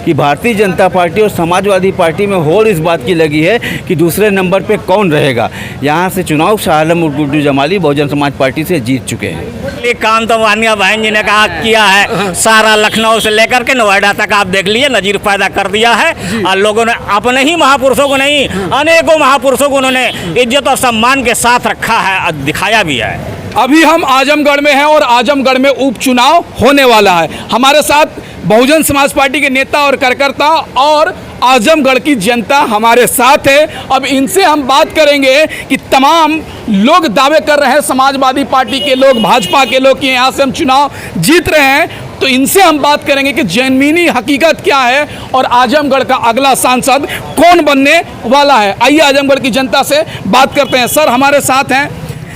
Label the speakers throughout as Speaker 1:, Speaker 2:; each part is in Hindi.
Speaker 1: कि भारतीय जनता पार्टी और समाजवादी पार्टी में होड़ इस बात की लगी है कि दूसरे नंबर पे कौन रहेगा। यहाँ से चुनाव शाह आलम और गुड्डू जमाली बहुजन समाज पार्टी से जीत चुके हैं।
Speaker 2: ये काम तो वानिया बहन जी ने कहा किया है, सारा लखनऊ से लेकर के नोएडा तक आप देख लिए नजीर पैदा कर दिया है। और लोगों ने अपने ही महापुरुषों को नहीं, अनेकों महापुरुषों को उन्होंने इज्जत और सम्मान के साथ रखा है और दिखाया भी है।
Speaker 3: अभी हम आजमगढ़ में हैं और आजमगढ़ में उपचुनाव होने वाला है। हमारे साथ बहुजन समाज पार्टी के नेता और कार्यकर्ता और आजमगढ़ की जनता हमारे साथ है। अब इनसे हम बात करेंगे कि तमाम लोग दावे कर रहे हैं, समाजवादी पार्टी के लोग, भाजपा के लोग, कि यहाँ से हम चुनाव जीत रहे हैं। तो इनसे हम बात करेंगे कि ज़मीनी हकीकत क्या है और आजमगढ़ का अगला सांसद कौन बनने वाला है। आइए आजमगढ़ की जनता से बात करते हैं। सर हमारे साथ हैं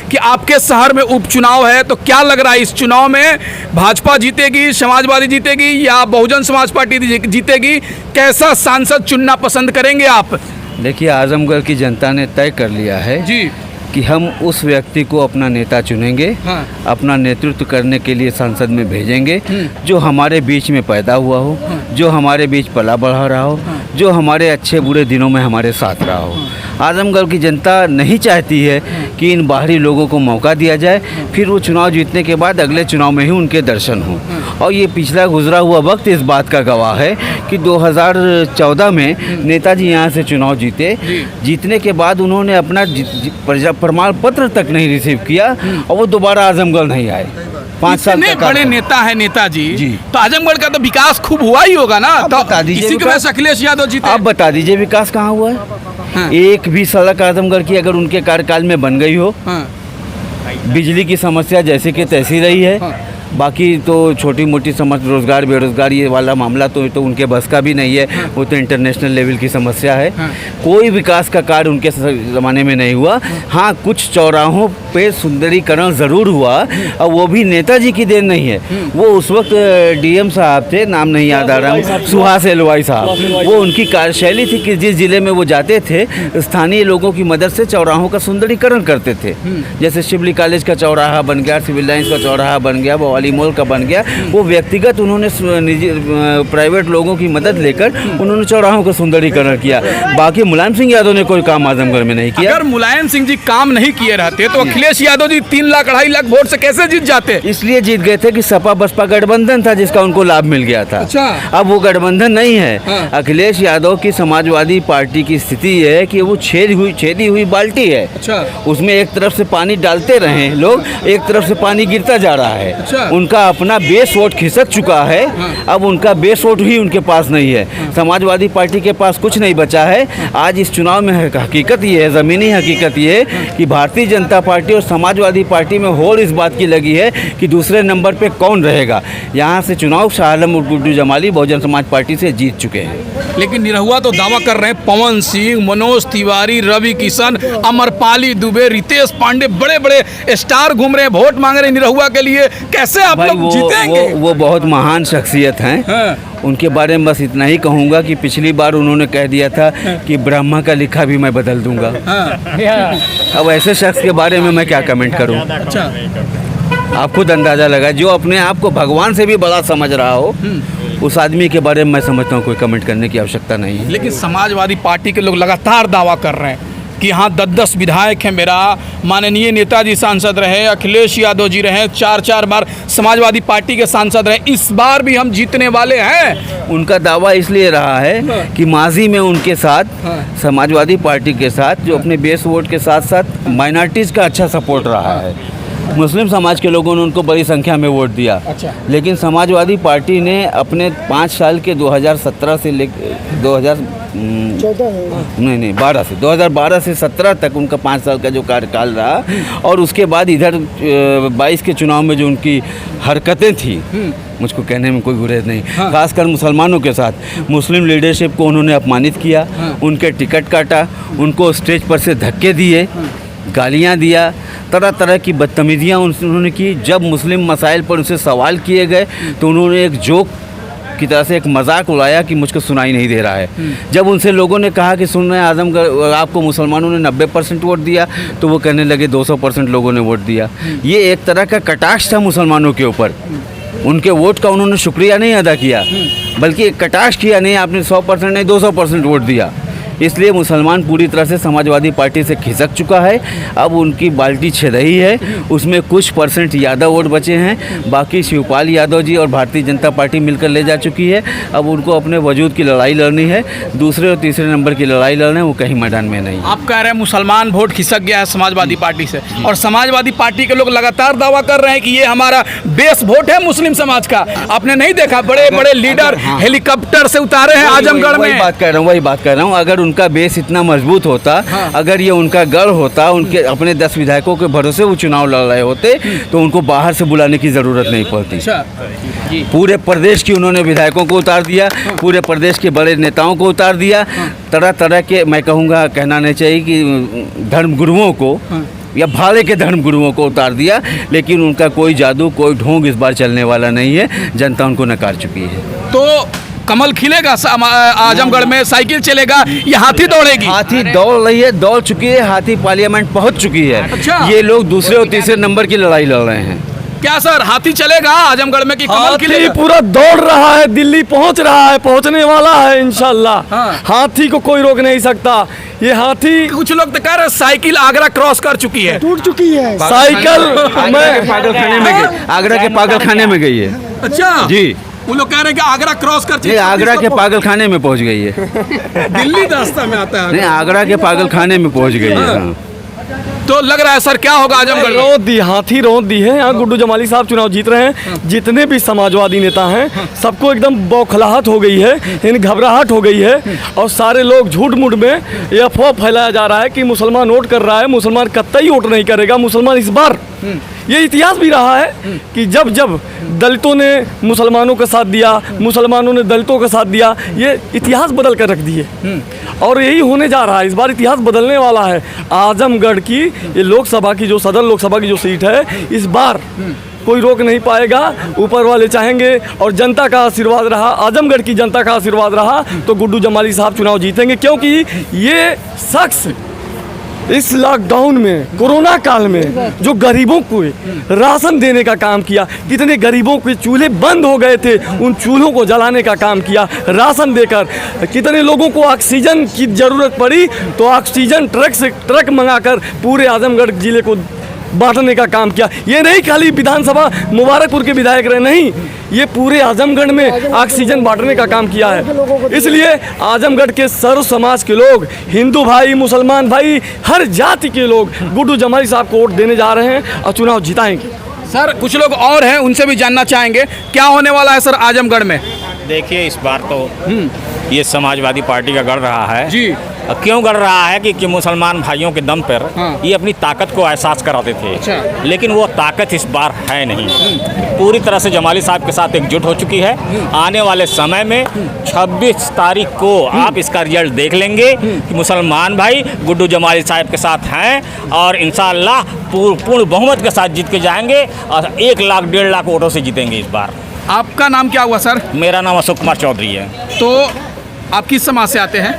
Speaker 3: कि आपके शहर में उपचुनाव है, तो क्या लग रहा है इस चुनाव में भाजपा जीतेगी, समाजवादी जीतेगी या बहुजन समाज पार्टी जीतेगी? कैसा सांसद चुनना पसंद करेंगे आप?
Speaker 1: देखिए, आजमगढ़ की जनता ने तय कर लिया है
Speaker 3: जी
Speaker 1: कि हम उस व्यक्ति को अपना नेता चुनेंगे,
Speaker 3: हाँ।
Speaker 1: अपना नेतृत्व करने के लिए संसद में भेजेंगे, जो हमारे बीच में पैदा हुआ हो, जो हमारे बीच पला बढ़ा रहा हो, जो हमारे अच्छे बुरे दिनों में हमारे साथ रहा हो। आजमगढ़ की जनता नहीं चाहती है कि इन बाहरी लोगों को मौका दिया जाए, फिर वो चुनाव जीतने के बाद अगले चुनाव में ही उनके दर्शन हों। और ये पिछला गुजरा हुआ वक्त इस बात का गवाह है कि 2014 में नेताजी यहाँ से चुनाव जीते। जीतने के बाद उन्होंने अपना प्रमाण पत्र तक नहीं रिसीव किया और वो दोबारा आजमगढ़ नहीं आए। 5 साल तक
Speaker 3: बड़े नेता है नेताजी
Speaker 1: जी।
Speaker 3: तो आजमगढ़ का तो विकास खूब हुआ ही होगा ना।
Speaker 1: आप बता दीजिए
Speaker 3: इसी की वजह से अखिलेश यादव जीते।
Speaker 1: आप बता दीजिए विकास कहाँ हुआ है?
Speaker 3: हाँ।
Speaker 1: एक भी सड़क आजमगढ़ की अगर उनके कार्यकाल में बन गई हो,
Speaker 3: हाँ।
Speaker 1: बिजली की समस्या जैसे कि तैसी रही है,
Speaker 3: हाँ।
Speaker 1: बाकी तो छोटी मोटी समस्या रोजगार बेरोजगार ये वाला मामला तो उनके बस का भी नहीं है। वो तो इंटरनेशनल लेवल की समस्या है। कोई विकास का कार्य उनके ज़माने में नहीं हुआ। हाँ, कुछ चौराहों पे सुंदरीकरण ज़रूर हुआ और वो भी नेताजी की देन नहीं है। वो उस वक्त डीएम साहब थे, नाम नहीं याद आ रहा, सुहास एलवाई साहब। वो उनकी कार्यशैली थी कि जिस ज़िले में वो जाते थे स्थानीय लोगों की मदद से चौराहों का सुंदरीकरण करते थे। जैसे शिवली कॉलेज का चौराहा बन गया, सिविल लाइन्स का चौराहा बन गया, वाली मॉल का बन गया। वो व्यक्तिगत उन्होंने निजी प्राइवेट लोगों की मदद लेकर उन्होंने चौराहों का सुंदरीकरण किया। बाकी मुलायम सिंह यादव ने कोई काम आजमगढ़ में नहीं किया।
Speaker 3: अगर मुलायम सिंह जी काम नहीं किए रहते तो अखिलेश यादव जी 3 लाख 2.5 लाख वोट से कैसे जीत जाते?
Speaker 1: इसलिए जीत गए थे कि सपा बसपा गठबंधन था जिसका उनको लाभ मिल गया था।
Speaker 3: अच्छा।
Speaker 1: अब वो गठबंधन नहीं है।
Speaker 3: हाँ।
Speaker 1: अखिलेश यादव की समाजवादी पार्टी की स्थिति है कि वो छेदी हुई बाल्टी है।
Speaker 3: अच्छा।
Speaker 1: उसमें एक तरफ से पानी डालते रहे लोग, एक तरफ से पानी गिरता जा रहा है।
Speaker 3: अच्छा।
Speaker 1: उनका अपना बेस वोट खिसक चुका है। अब उनका बेस वोट ही उनके पास नहीं है। समाजवादी पार्टी के पास कुछ नहीं बचा है। आज इस चुनाव में हकीकत ये है, ज़मीनी हकीकत ये है कि भारतीय जनता पार्टी और समाजवादी पार्टी में होड़ इस बात की लगी है कि दूसरे नंबर पे कौन रहेगा। यहाँ से चुनाव शाह आलम और गुड्डू जमाली बहुजन समाज पार्टी से जीत चुके हैं।
Speaker 3: लेकिन निरहुआ तो दावा कर रहे हैं पवन सिंह, मनोज तिवारी, रवि किशन, अमरपाली दुबे, रितेश पांडे, बड़े बड़े स्टार घूम रहे हैं, वोट मांग रहे हैं निरहुआ के लिए। कैसे आप लोग जीतेंगे?
Speaker 1: वो बहुत महान शख्सियत हैं।
Speaker 3: हाँ।
Speaker 1: उनके बारे में बस इतना ही कहूँगा कि पिछली बार उन्होंने कह दिया था कि ब्रह्मा का लिखा भी मैं बदल दूंगा।
Speaker 3: हाँ।
Speaker 1: अब ऐसे शख्स के बारे में मैं क्या कमेंट करूँ?
Speaker 3: अच्छा।
Speaker 1: आप खुद अंदाज़ा लगा, जो अपने आप को भगवान से भी बड़ा समझ रहा हो उस आदमी के बारे में मैं समझता हूँ कोई कमेंट करने की आवश्यकता नहीं है।
Speaker 3: लेकिन समाजवादी पार्टी के लोग लगातार दावा कर रहे हैं कि यहाँ 10-10 विधायक हैं। मेरा माननीय नेताजी सांसद रहे, अखिलेश यादव जी रहे, 4-4 बार समाजवादी पार्टी के सांसद रहे, इस बार भी हम जीतने वाले हैं।
Speaker 1: उनका दावा इसलिए रहा है कि माजी में उनके साथ समाजवादी पार्टी के साथ जो अपने बेस वोट के साथ साथ माइनॉरिटीज़ का अच्छा सपोर्ट रहा है। मुस्लिम समाज के लोगों ने उनको बड़ी संख्या में वोट दिया।
Speaker 3: अच्छा।
Speaker 1: लेकिन समाजवादी पार्टी ने अपने 5 साल के 2017 से लेकर 2012 से 17 तक उनका 5 साल का जो कार्यकाल रहा और उसके बाद इधर 22 के चुनाव में जो उनकी हरकतें थी, मुझको कहने में कोई गुरेज नहीं।
Speaker 3: हाँ।
Speaker 1: खासकर मुसलमानों के साथ मुस्लिम लीडरशिप को उन्होंने अपमानित किया। उनके टिकट काटा, उनको स्टेज पर से धक्के दिए, गालियां दिया, तरह तरह की बदतमीजियाँ उन्होंने की। जब मुस्लिम मसाइल पर उनसे सवाल किए गए तो उन्होंने एक जोक की तरह से एक मजाक उड़ाया कि मुझको सुनाई नहीं दे रहा है। जब उनसे लोगों ने कहा कि सुन रहे हैं आजमगढ़ आपको मुसलमानों ने 90% वोट दिया, तो वो कहने लगे 200% लोगों ने वोट दिया। ये एक तरह का कटाक्ष था मुसलमानों के ऊपर। उनके वोट का उन्होंने शुक्रिया नहीं अदा किया, बल्कि कटाक्ष किया, नहीं आपने 100% नहीं 200% वोट दिया। इसलिए मुसलमान पूरी तरह से समाजवादी पार्टी से खिसक चुका है। अब उनकी बाल्टी छिद-रही है, उसमें कुछ परसेंट यादव वोट बचे हैं, बाकी शिवपाल यादव जी और भारतीय जनता पार्टी मिलकर ले जा चुकी है। अब उनको अपने वजूद की लड़ाई लड़नी है, दूसरे और तीसरे नंबर की लड़ाई लड़ना है, वो कहीं मैदान में नहीं।
Speaker 3: आप कह रहे हैं मुसलमान वोट खिसक गया है समाजवादी पार्टी से, और समाजवादी पार्टी के लोग लगातार दावा कर रहे हैं कि ये हमारा बेस वोट है मुस्लिम समाज का। आपने नहीं देखा बड़े बड़े लीडर हेलीकॉप्टर से उतारे हैं आजमगढ़ में।
Speaker 1: वही बात कर रहा हूँ। अगर उनका बेस इतना मजबूत होता, अगर ये उनका गढ़ होता, उनके अपने 10 विधायकों के भरोसे वो चुनाव लड़ रहे होते, तो उनको बाहर से बुलाने की ज़रूरत नहीं पड़ती। पूरे प्रदेश की उन्होंने विधायकों को उतार दिया, पूरे प्रदेश के बड़े नेताओं को उतार दिया, तरह तरह के, मैं कहूँगा, कहना नहीं चाहिए कि धर्मगुरुओं को या भाड़े के धर्मगुरुओं को उतार दिया, लेकिन उनका कोई जादू, कोई ढोंग इस बार चलने वाला नहीं है। जनता उनको नकार चुकी है।
Speaker 3: तो कमल खिलेगा आजमगढ़ में, साइकिल चलेगा, ये हाथी दौड़ेगी?
Speaker 1: हाथी दौड़ रही है, दौड़ चुकी है, हाथी पार्लियामेंट पहुंच चुकी है।
Speaker 3: अच्छा।
Speaker 1: ये लोग दूसरे और तीसरे नंबर की लड़ाई लड़ रहे हैं।
Speaker 3: क्या सर, हाथी चलेगा आजमगढ़ में कि कमल खिलेगा?
Speaker 4: पूरा दौड़ रहा है, दिल्ली पहुंच रहा है, पहुंचने वाला है इंशाल्लाह। हाथी को कोई रोक नहीं सकता। ये हाथी,
Speaker 3: कुछ लोग तो कह रहे हैं साइकिल आगरा क्रॉस कर चुकी है,
Speaker 4: टूट चुकी है साइकिल।
Speaker 1: पागलखाने में गई, आगरा के पागलखाने में गई है।
Speaker 3: अच्छा
Speaker 1: जी,
Speaker 3: वो लोग कह रहे हैं कि आगरा क्रॉस कर,
Speaker 1: नहीं, आगरा के पागलखाने में पहुंच गई है।
Speaker 3: दिल्ली रास्ता में आता है।
Speaker 1: नहीं, आगरा के पागलखाने में पहुंच गई है। हाँ।
Speaker 3: तो लग रहा है सर क्या होगा आजमगढ़ में?
Speaker 4: रोक दी, हाथी रोक दी है। यहाँ गुड्डू जमाली साहब चुनाव जीत रहे हैं। जितने भी समाजवादी नेता हैं, सबको एकदम बौखलाहट हो गई है, यानी घबराहट हो गई है, और सारे लोग झूठ मूठ में ये अफवाह फैलाया जा रहा है कि मुसलमान वोट कर रहा है, मुसलमान कतई वोट नहीं करेगा। मुसलमान इस बार, ये इतिहास भी रहा है कि जब जब दलितों ने मुसलमानों का साथ दिया, मुसलमानों ने दलितों का साथ दिया, ये इतिहास बदल कर रख दिए, और यही होने जा रहा है। इस बार इतिहास बदलने वाला है। आजमगढ़ की ये लोकसभा की जो सदर लोकसभा की जो सीट है, इस बार कोई रोक नहीं पाएगा। ऊपर वाले चाहेंगे और जनता का आशीर्वाद रहा, आजमगढ़ की जनता का आशीर्वाद रहा, तो गुड्डू जमाली साहब चुनाव जीतेंगे। क्योंकि ये शख्स इस लॉकडाउन में, कोरोना काल में, जो गरीबों को राशन देने का काम किया, कितने गरीबों के चूल्हे बंद हो गए थे, उन चूल्हों को जलाने का काम किया राशन देकर। कितने लोगों को ऑक्सीजन की ज़रूरत पड़ी, तो ऑक्सीजन ट्रक मंगाकर पूरे आजमगढ़ जिले को बांटने का काम किया। ये नहीं खाली विधानसभा मुबारकपुर के विधायक रहे, नहीं, ये पूरे आजमगढ़ में ऑक्सीजन बांटने का काम किया है। इसलिए आजमगढ़ के सर्व समाज के लोग, हिंदू भाई, मुसलमान भाई, हर जाति के लोग गुड्डू जमाली साहब को वोट देने जा रहे हैं और चुनाव जिताएंगे।
Speaker 3: सर कुछ लोग और हैं, उनसे भी जानना चाहेंगे क्या होने वाला है सर आजमगढ़ में।
Speaker 2: देखिए, इस बार तो ये समाजवादी पार्टी का गढ़ रहा है
Speaker 3: जी।
Speaker 2: क्यों गढ़ रहा है कि मुसलमान भाइयों के दम पर ये अपनी ताकत को एहसास कराते थे।
Speaker 3: अच्छा।
Speaker 2: लेकिन वो ताकत इस बार है नहीं। पूरी तरह से जमाली साहब के साथ एकजुट हो चुकी है। आने वाले समय में 26 तारीख को आप इसका रिजल्ट देख लेंगे कि मुसलमान भाई गुड्डू जमाली साहब के साथ हैं, और इंशाअल्लाह पूर्ण बहुमत के साथ जीत के जाएंगे, और 1 लाख 1.5 लाख वोटों से जीतेंगे इस बार।
Speaker 3: आपका नाम क्या हुआ सर?
Speaker 2: मेरा नाम अशोक कुमार चौधरी है।
Speaker 3: तो आप किस समाज से आते हैं?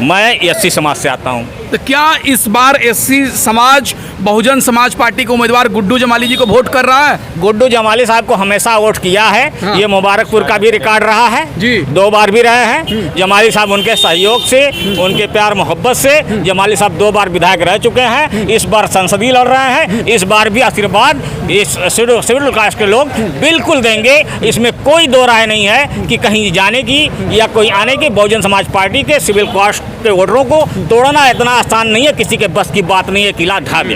Speaker 2: मैं एससी समाज से आता हूँ।
Speaker 3: तो क्या इस बार एससी समाज बहुजन समाज पार्टी के उम्मीदवार गुड्डू जमाली जी को वोट कर रहा है?
Speaker 2: गुड्डू जमाली साहब को हमेशा वोट किया है।
Speaker 3: हाँ।
Speaker 2: ये मुबारकपुर का भी रिकॉर्ड रहा है
Speaker 3: जी।
Speaker 2: 2 बार भी रहे हैं। जमाली साहब उनके सहयोग से, उनके प्यार मोहब्बत से जमाली साहब 2 बार विधायक रह चुके हैं। इस बार संसदीय लड़ रहे हैं। इस बार भी आशीर्वाद इस शेड्यूल कास्ट के लोग बिल्कुल देंगे। इसमें कोई दो राय नहीं है कि कहीं जाने की या कोई आने की। बहुजन समाज पार्टी के सिविल कास्ट के वोटरों को तोड़ना इतना आसान नहीं है, किसी के बस की बात नहीं है, किला ढा दे।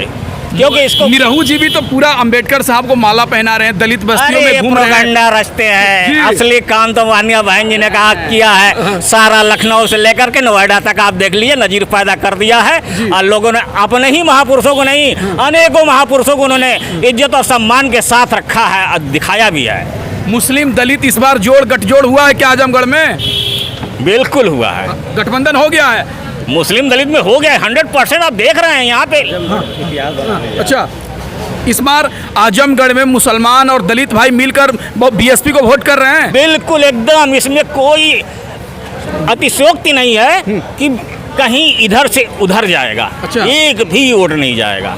Speaker 2: क्योंकि इसको
Speaker 3: निरहू जी भी तो पूरा अंबेडकर साहब को माला पहना रहे हैं, दलित बस्तियों में घूम रहे हैं।
Speaker 2: रचते हैं।
Speaker 3: जी।
Speaker 2: असली काम तो वानिया बहन जी ने कहा किया है। सारा लखनऊ से लेकर के नोएडा तक आप देख लिए, नजीर पैदा कर दिया है। और लोगों ने अपने ही महापुरुषों को नहीं, अनेकों महापुरुषों को उन्होंने इज्जत और सम्मान के साथ रखा है और दिखाया भी है।
Speaker 3: मुस्लिम दलित इस बार गठजोड़ हुआ है क्या आजमगढ़ में?
Speaker 2: बिल्कुल हुआ है,
Speaker 3: गठबंधन हो गया है।
Speaker 2: मुस्लिम दलित में हो गया 100%। आप देख रहे हैं यहाँ पे।
Speaker 3: अच्छा, इस बार आजमगढ़ में मुसलमान और दलित भाई मिलकर बीएसपी को वोट कर रहे हैं।
Speaker 2: बिल्कुल, एकदम इसमें कोई अतिशयोक्ति नहीं है कि कहीं इधर से उधर जाएगा।
Speaker 3: अच्छा।
Speaker 2: एक भी वोट नहीं जाएगा।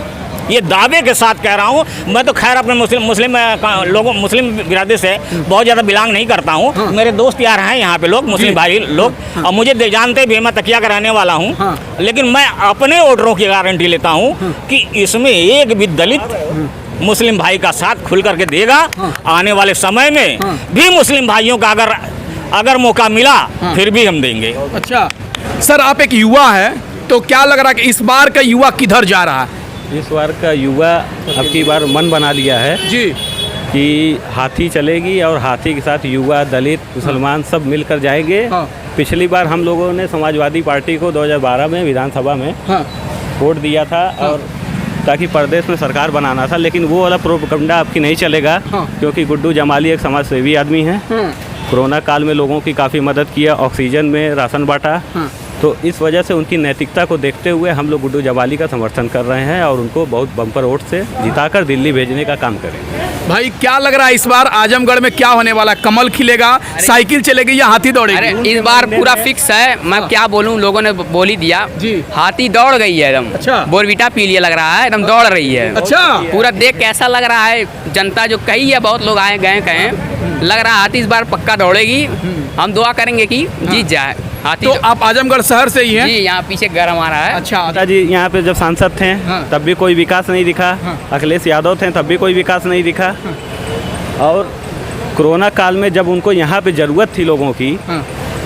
Speaker 2: ये दावे के साथ कह रहा हूँ। मैं तो खैर अपने मुस्लिम बिरादरी से बहुत ज़्यादा बिलोंग नहीं करता हूँ। मेरे दोस्त यार हैं यहाँ पे लोग, मुस्लिम भाई लोग, और मुझे जानते भी, मैं तकिया का रहने वाला हूँ। लेकिन मैं अपने वोटरों की गारंटी लेता हूँ कि इसमें एक भी दलित मुस्लिम भाई का साथ खुल करके देगा। आने वाले समय में भी मुस्लिम भाइयों का अगर मौका मिला फिर भी हम देंगे।
Speaker 3: अच्छा सर, आप एक युवा है, तो क्या लग रहा है कि इस बार का युवा किधर जा रहा है?
Speaker 5: इस बार का युवा अब की बार मन बना लिया है
Speaker 3: जी
Speaker 5: कि हाथी चलेगी और हाथी के साथ युवा, दलित, मुसलमान सब मिलकर जाएंगे। पिछली बार हम लोगों ने समाजवादी पार्टी को 2012 में विधानसभा में वोट दिया था और ताकि प्रदेश में सरकार बनाना था, लेकिन वो वाला प्रोपगंडा आपकी नहीं चलेगा क्योंकि गुड्डू जमाली एक समाज सेवी आदमी है। कोरोना काल में लोगों की काफ़ी मदद किया, ऑक्सीजन में राशन बांटा, तो इस वजह से उनकी नैतिकता को देखते हुए हम लोग गुड्डू जमाली का समर्थन कर रहे हैं और उनको बहुत बम्पर वोट से जिताकर दिल्ली भेजने का काम करेंगे।
Speaker 3: भाई क्या लग रहा है इस बार आजमगढ़ में क्या होने वाला है? कमल खिलेगा, साइकिल चलेगी या हाथी दौड़ेगी?
Speaker 6: अरे इस बार पूरा फिक्स है। मैं क्या बोलूं, लोगों ने बोल ही दिया
Speaker 3: जी।
Speaker 6: हाथी दौड़ गई है एकदम।
Speaker 3: अच्छा।
Speaker 6: बोरविटा पी लिया लग रहा है, एकदम दौड़ रही है।
Speaker 3: अच्छा।
Speaker 6: पूरा देख कैसा लग रहा है, जनता जो कही है, बहुत लोग आए गए कहें, लग रहा है हाथी इस बार पक्का दौड़ेगी। हम दुआ करेंगे कि जीत जाए हाथी।
Speaker 3: तो आप आजमगढ़ शहर से ही हैं?
Speaker 6: जी, यहाँ पीछे घर हमारा है।
Speaker 3: अच्छा
Speaker 5: जी, यहाँ पे जब सांसद थे तब भी कोई विकास नहीं दिखा। अखिलेश यादव थे तब भी कोई विकास नहीं दिखा। और कोरोना काल में जब उनको यहाँ पे ज़रूरत थी, लोगों की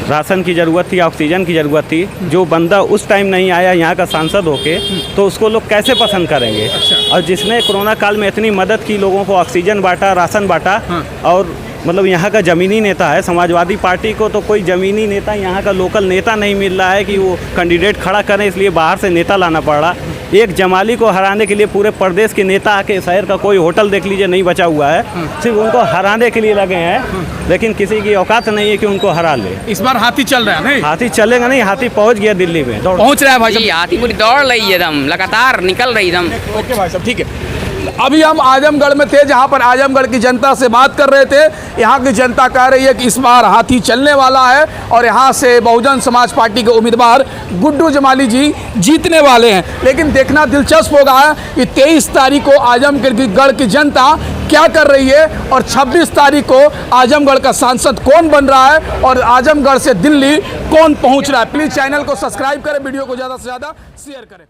Speaker 5: राशन की ज़रूरत थी, ऑक्सीजन की ज़रूरत थी, जो बंदा उस टाइम नहीं आया यहाँ का सांसद होके, तो उसको लोग कैसे पसंद करेंगे? और जिसने कोरोना काल में इतनी मदद की, लोगों को ऑक्सीजन बांटा, राशन बांटा, और मतलब यहाँ का ज़मीनी नेता है। समाजवादी पार्टी को तो कोई ज़मीनी नेता, यहाँ का लोकल नेता नहीं मिल रहा है कि वो कैंडिडेट खड़ा करें, इसलिए बाहर से नेता लाना पड़ रहा। एक जमाली को हराने के लिए पूरे प्रदेश के नेता आके शहर का कोई होटल देख लीजिए नहीं बचा हुआ है, सिर्फ उनको हराने के लिए लगे हैं, लेकिन किसी की औकात नहीं है कि उनको हरा ले।
Speaker 3: इस बार हाथी चल रहा है? नहीं,
Speaker 5: हाथी चलेगा नहीं, हाथी पहुँच गया दिल्ली में,
Speaker 3: पहुँच रहा है भाई
Speaker 6: जी, हाथी पूरी दौड़ रही है एकदम, लगातार निकल रही एकदम।
Speaker 3: ओके भाई साहब, ठीक है। अभी हम आजमगढ़ में थे, जहां पर आजमगढ़ की जनता से बात कर रहे थे। यहां की जनता कह रही है कि इस बार हाथी चलने वाला है और यहां से बहुजन समाज पार्टी के उम्मीदवार गुड्डू जमाली जी जीतने वाले हैं। लेकिन देखना दिलचस्प होगा कि 23 तारीख को आजमगढ़ की जनता क्या कर रही है और 26 तारीख को आजमगढ़ का सांसद कौन बन रहा है और आजमगढ़ से दिल्ली कौन पहुंच रहा है। प्लीज़ चैनल को सब्सक्राइब करें, वीडियो को ज़्यादा से ज़्यादा शेयर करें।